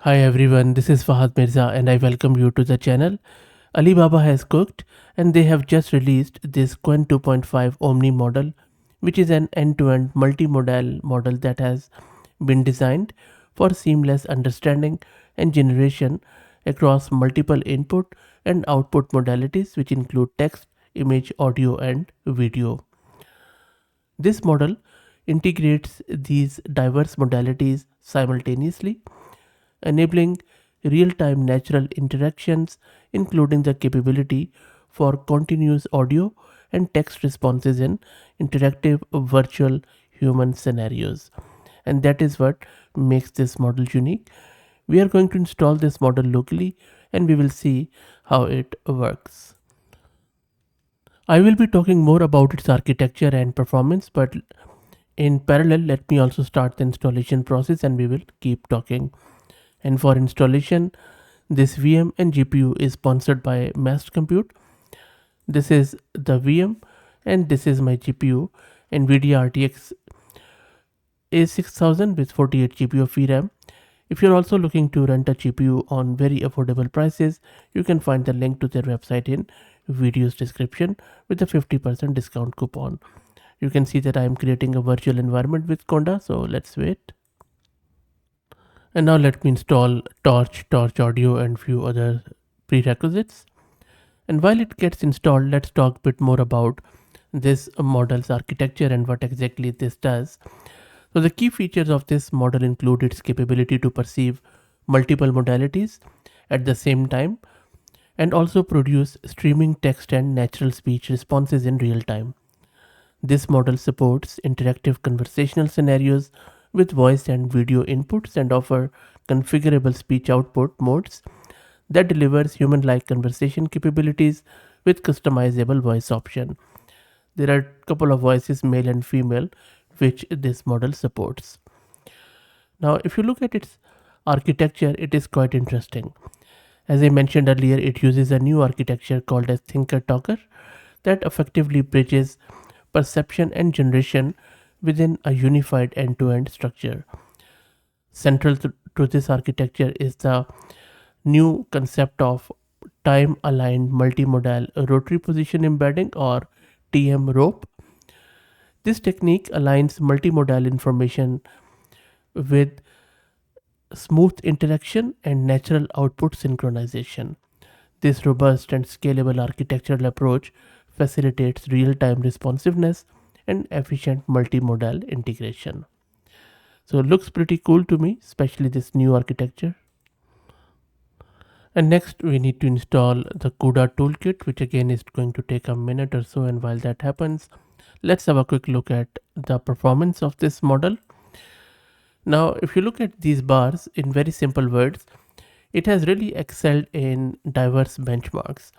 Hi everyone, this is Fahad Mirza and I welcome you to the channel. Alibaba has cooked and they have just released this Qwen 2.5 Omni model, which is an end-to-end multimodal model that has been designed for seamless understanding and generation across multiple input and output modalities, which include text, image, audio, and video. This model integrates these diverse modalities simultaneously, enabling real-time natural interactions, including the capability for continuous audio and text responses in interactive virtual human scenarios. And that is what makes this model unique. We are going to install this model locally and we will see how it works. I will be talking more about its architecture and performance, but in parallel, let me also start the installation process and we will keep talking. And for installation, this VM and GPU is sponsored by Massed Compute. This is the VM and this is my GPU, NVIDIA RTX A6000 with 48 GB of VRAM. If you're also looking to rent a GPU on very affordable prices, you can find the link to their website in video's description with a 50% discount coupon. You can see that I am creating a virtual environment with Conda, so let's wait. And now let me install Torch Audio and few other prerequisites. And while it gets installed, let's talk a bit more about this model's architecture and what exactly this does. So the key features of this model include its capability to perceive multiple modalities at the same time and also produce streaming text and natural speech responses in real time. This model supports interactive conversational scenarios with voice and video inputs and offer configurable speech output modes that delivers human-like conversation capabilities with customizable voice option. There are a couple of voices, male and female, which this model supports. Now, if you look at its architecture, it is quite interesting. As I mentioned earlier, it uses a new architecture called as Thinker Talker that effectively bridges perception and generation within a unified end-to-end structure. Central to this architecture is the new concept of time-aligned multimodal rotary position embedding or TM rope. This technique aligns multimodal information with smooth interaction and natural output synchronization. This robust and scalable architectural approach facilitates real-time responsiveness and efficient multimodal integration. So it looks pretty cool to me, especially this new architecture. And next we need to install the CUDA toolkit, which again is going to take a minute or so. And while that happens, let's have a quick look at the performance of this model. Now, if you look at these bars in very simple words, it has really excelled in diverse benchmarks.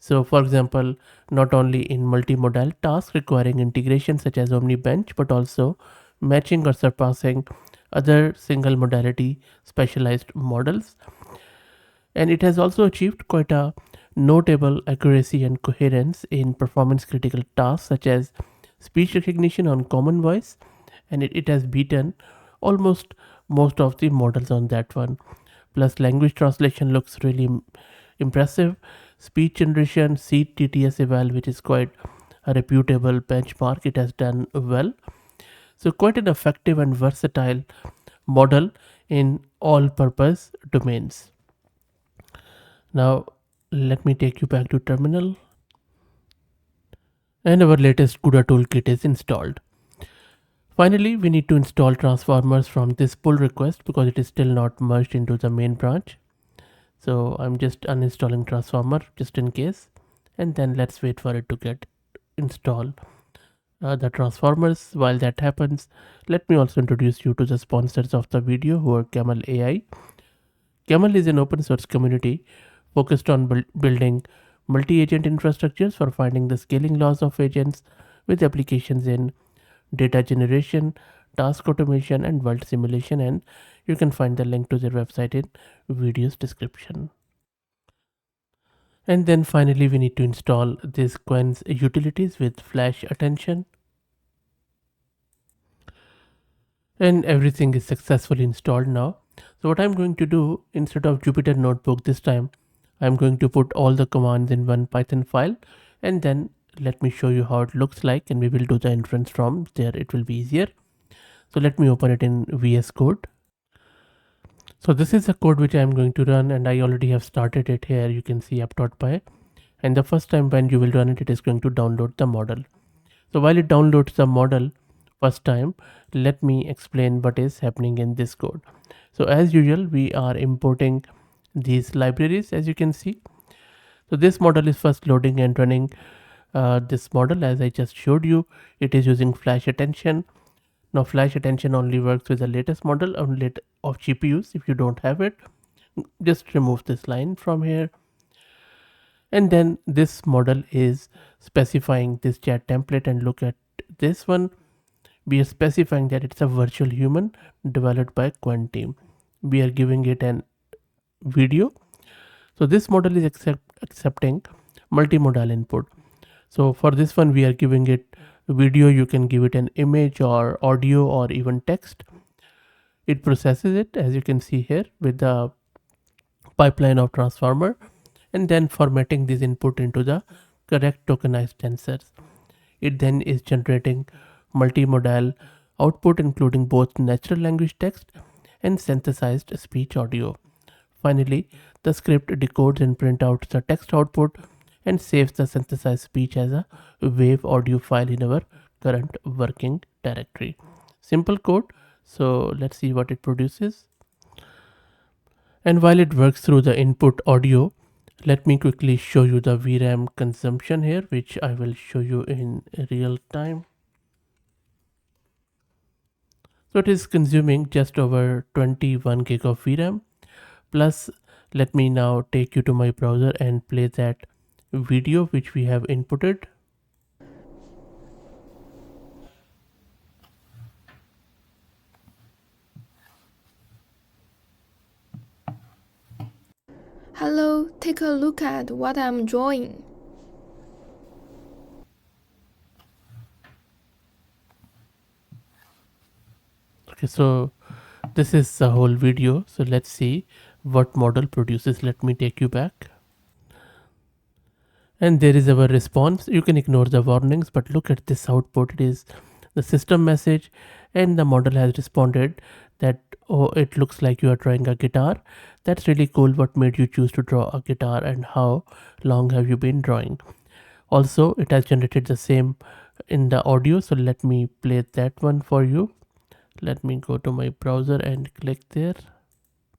So for example, not only in multimodal tasks requiring integration such as Omni Bench, but also matching or surpassing other single modality specialized models. And it has also achieved quite a notable accuracy and coherence in performance critical tasks such as speech recognition on common voice, and it has beaten almost most of the models on that one. Plus language translation looks really impressive. Speech generation, seed TTS eval, which is quite a reputable benchmark, it has done well. So quite an effective and versatile model in all purpose domains. Now let me take you back to terminal, and our latest CUDA toolkit is installed. Finally, we need to install transformers from this pull request because it is still not merged into the main branch. So I'm just uninstalling transformer just in case, and then let's wait for it to get installed. The transformers. While that happens, let me also introduce you to the sponsors of the video, who are Camel AI. Camel is an open source community focused on building multi-agent infrastructures for finding the scaling laws of agents with applications in data generation, task automation, and world simulation. And you can find the link to their website in video's description. And then finally we need to install this Qwen's utilities with flash attention. And everything is successfully installed now. So what I'm going to do, instead of Jupyter Notebook this time, I'm going to put all the commands in one Python file, and then let me show you how it looks like, and we will do the inference from there. It will be easier. So let me open it in VS Code. So this is the code which I am going to run, and I already have started it here. You can see app.py, and the first time when you will run it, it is going to download the model. So while it downloads the model first time, let me explain what is happening in this code. So as usual, we are importing these libraries, as you can see. So this model is first loading and running this model as I just showed you. It is using flash attention. Now flash attention only works with the latest model of GPUs. If you don't have it, just remove this line from here. And then this model is specifying this chat template, and look at this one. We are specifying that it's a virtual human developed by Qwen team. We are giving it an video. So this model is accepting multimodal input. So for this one, we are giving it video. You can give it an image or audio or even text. It processes it, as you can see here, with the pipeline of transformer, and then formatting this input into the correct tokenized tensors. It then is generating multimodal output, including both natural language text and synthesized speech audio. Finally, the script decodes and prints out the text output and saves the synthesized speech as a wave audio file in our current working directory. Simple code. So let's see what it produces. And while it works through the input audio, let me quickly show you the VRAM consumption here, which I will show you in real time. So it is consuming just over 21 gig of VRAM. Plus, let me now take you to my browser and play that video which we have inputted. Hello, take a look at what I'm drawing. Okay, so this is the whole video. So let's see what model produces. Let me take you back. And there is our response. You can ignore the warnings, but look at this output. It is the system message, and the model has responded that, oh, it looks like you are drawing a guitar. That's really cool. What made you choose to draw a guitar, and how long have you been drawing? Also, it has generated the same in the audio. So let me play that one for you. Let me go to my browser and click there.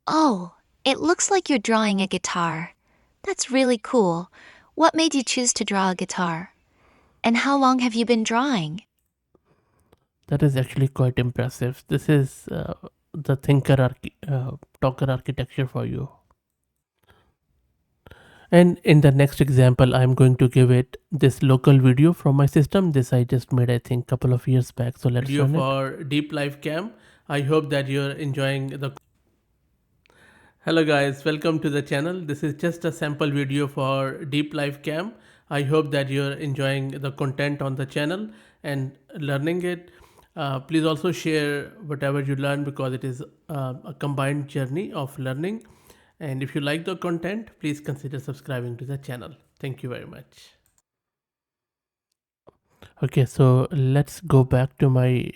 Oh, it looks like you're drawing a guitar. That's really cool. What made you choose to draw a guitar? And how long have you been drawing? That is actually quite impressive. This is the talker architecture for you. And in the next example, I'm going to give it this local video from my system. This I just made, I think, couple of years back. So let's run it. For Deep Life Cam. I hope that you're enjoying the. Hello guys, welcome to the channel. This is just a sample video for Deep Life Cam. I hope that you're enjoying the content on the channel and learning it. Please also share whatever you learn, because it is a combined journey of learning. And if you like the content, please consider subscribing to the channel. Thank you very much. Okay, so let's go back to my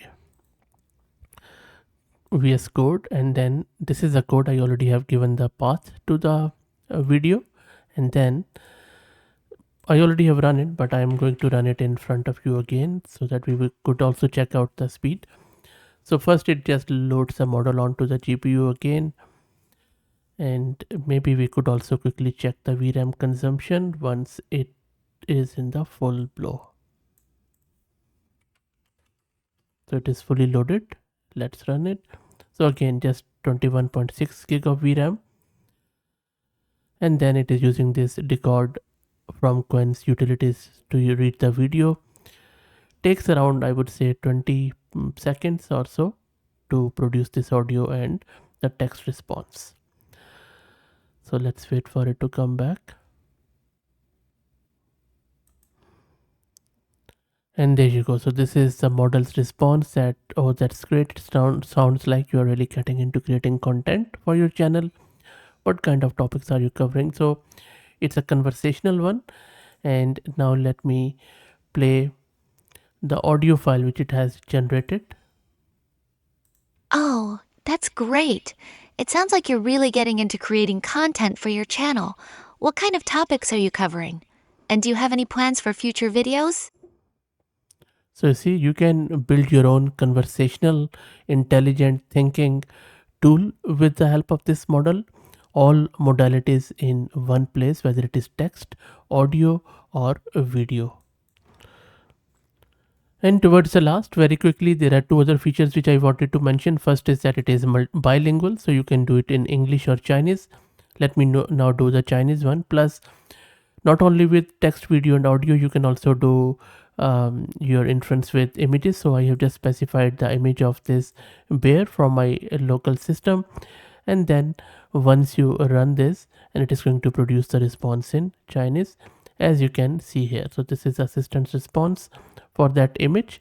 VS Code, and then this is the code. I already have given the path to the video, and then I already have run it, but I am going to run it in front of you again so that we could also check out the speed. So first it just loads the model onto the GPU again, and maybe we could also quickly check the VRAM consumption once it is in the full blow. So it is fully loaded. Let's run it. So again, just 21.6 gig of VRAM, and then it is using this decode from Qwen's utilities to read the video. Takes around, I would say, 20 seconds or so to produce this audio and the text response. So let's wait for it to come back. And there you go. So this is the model's response that, oh, that's great. It sounds like you're really getting into creating content for your channel. What kind of topics are you covering? So it's a conversational one. And now let me play the audio file which it has generated. Oh, that's great. It sounds like you're really getting into creating content for your channel. What kind of topics are you covering? And do you have any plans for future videos? So you see, you can build your own conversational, intelligent thinking tool with the help of this model. All modalities in one place, whether it is text, audio, or video. And towards the last, very quickly, there are two other features which I wanted to mention. First is that it is bilingual, so you can do it in English or Chinese. Let me now do the Chinese one. Plus, not only with text, video, and audio, you can also do your inference with images. So I have just specified the image of this bear from my local system, and then once you run this, and it is going to produce the response in Chinese, as you can see here. So this is assistant's response for that image,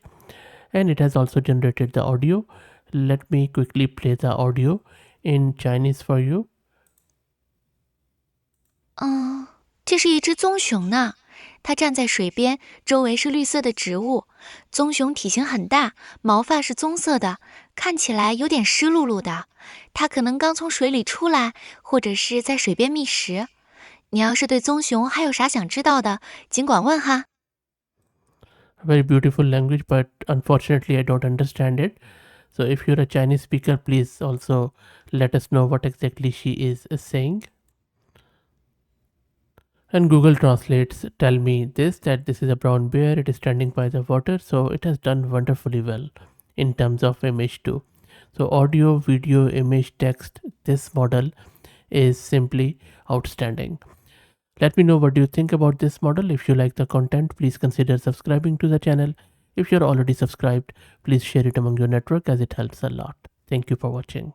and it has also generated the audio. Let me quickly play the audio in Chinese for you. 这是一只棕熊呢，它站在水边，周围是绿色的植物。棕熊体型很大，毛发是棕色的，看起来有点湿漉漉的。它可能刚从水里出来，或者是在水边觅食。你要是对棕熊还有啥想知道的，尽管问哈。Very beautiful language, but unfortunately I don't understand it. So if you're a Chinese speaker, please also let us know what exactly she is saying. And Google Translates tell me that this is a brown bear, it is standing by the water. So it has done wonderfully well in terms of image too. So audio, video, image, text, this model is simply outstanding. Let me know what do you think about this model. If you like the content, please consider subscribing to the channel. If you're already subscribed, please share it among your network as it helps a lot. Thank you for watching.